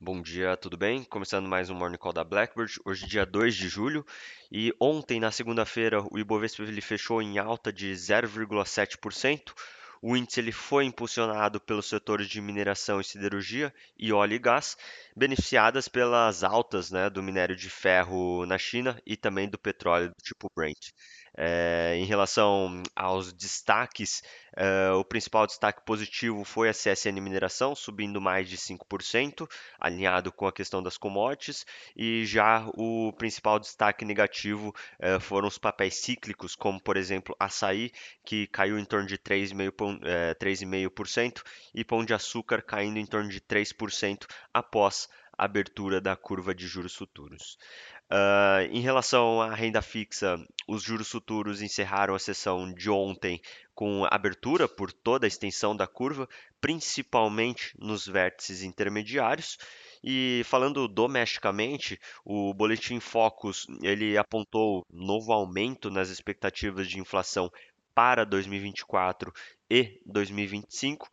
Bom dia, tudo bem? Começando mais um Morning Call da Blackbird, hoje dia 2 de julho, e ontem, na segunda-feira, o Ibovespa ele fechou em alta de 0,7%. O índice ele foi impulsionado pelos setores de mineração e siderurgia e óleo e gás, beneficiadas pelas altas, né, do minério de ferro na China e também do petróleo do tipo Brent. Em relação aos destaques, o principal destaque positivo foi a CSN Mineração, subindo mais de 5%, alinhado com a questão das commodities, e já o principal destaque negativo foram os papéis cíclicos, como por exemplo açaí, que caiu em torno de 3,5%, e Pão de Açúcar caindo em torno de 3% após a abertura da curva de juros futuros. Em relação à renda fixa, os juros futuros encerraram a sessão de ontem com abertura por toda a extensão da curva, principalmente nos vértices intermediários. E falando domesticamente, o Boletim Focus ele apontou novo aumento nas expectativas de inflação para 2024 e 2025.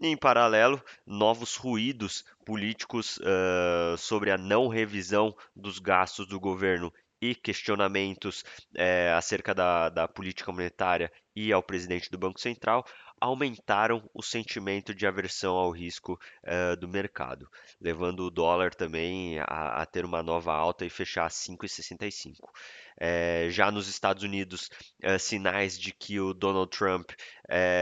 E, em paralelo, novos ruídos políticos sobre a não revisão dos gastos do governo e questionamentos acerca da política monetária e ao presidente do Banco Central aumentaram o sentimento de aversão ao risco do mercado, levando o dólar também a ter uma nova alta e fechar a 5,65. Já nos Estados Unidos, sinais de que o Donald Trump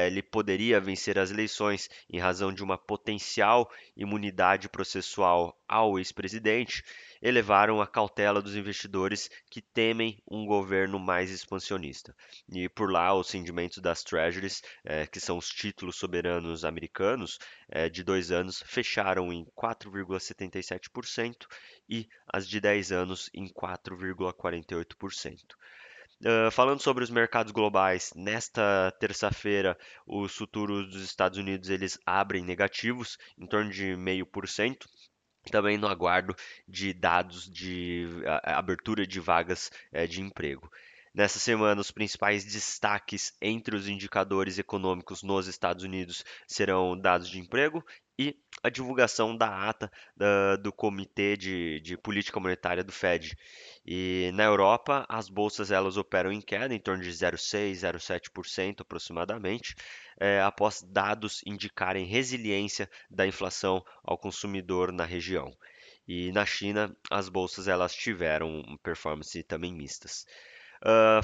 ele poderia vencer as eleições em razão de uma potencial imunidade processual ao ex-presidente, elevaram a cautela dos investidores que temem um governo mais expansionista. E por lá, os rendimentos das Treasuries, que são os títulos soberanos americanos, de 2 anos, fecharam em 4,77% e as de 10 anos em 4,48%. Falando sobre os mercados globais, nesta terça-feira, os futuros dos Estados Unidos eles abrem negativos, em torno de 0,5%. Também no aguardo de dados de abertura de vagas de emprego. Nessa semana, os principais destaques entre os indicadores econômicos nos Estados Unidos serão dados de emprego e a divulgação da ata do Comitê de Política Monetária do Fed. E na Europa, as bolsas elas operam em queda, em torno de 0,6, 0,7% aproximadamente, após dados indicarem resiliência da inflação ao consumidor na região. E na China, as bolsas elas tiveram performance também mistas.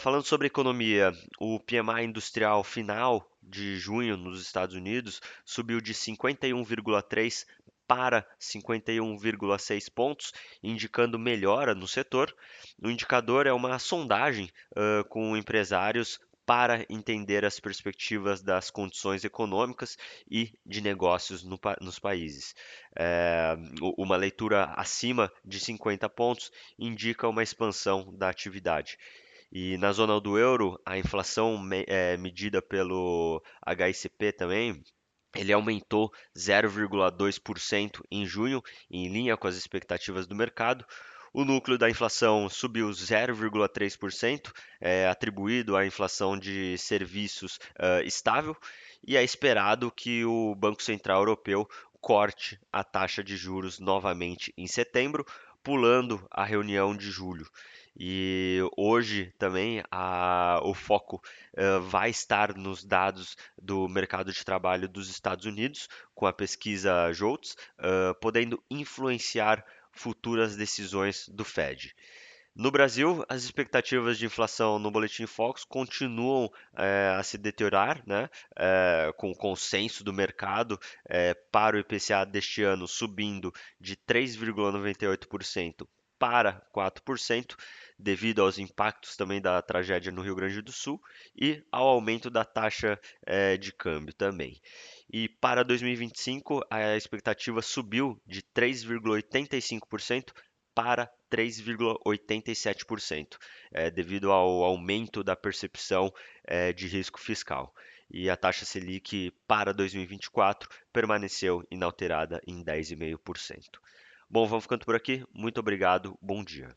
Falando sobre economia, o PMI industrial final de junho nos Estados Unidos subiu de 51,3 para 51,6 pontos, indicando melhora no setor. O indicador é uma sondagem com empresários para entender as perspectivas das condições econômicas e de negócios nos países. Uma leitura acima de 50 pontos indica uma expansão da atividade. E na zona do euro, a inflação medida pelo HICP também, ele aumentou 0,2% em junho, em linha com as expectativas do mercado. O núcleo da inflação subiu 0,3%, atribuído à inflação de serviços estável, e é esperado que o Banco Central Europeu corte a taxa de juros novamente em setembro, pulando a reunião de julho. E hoje também o foco vai estar nos dados do mercado de trabalho dos Estados Unidos, com a pesquisa JOLTS, podendo influenciar futuras decisões do Fed. No Brasil, as expectativas de inflação no Boletim Focus continuam a se deteriorar, né? Com o consenso do mercado para o IPCA deste ano subindo de 3,98% para 4%, devido aos impactos também da tragédia no Rio Grande do Sul e ao aumento da taxa de câmbio também. E para 2025, a expectativa subiu de 3,85% para 3,87%, devido ao aumento da percepção de risco fiscal. E a taxa Selic para 2024 permaneceu inalterada em 10,5%. Bom, vamos ficando por aqui. Muito obrigado. Bom dia.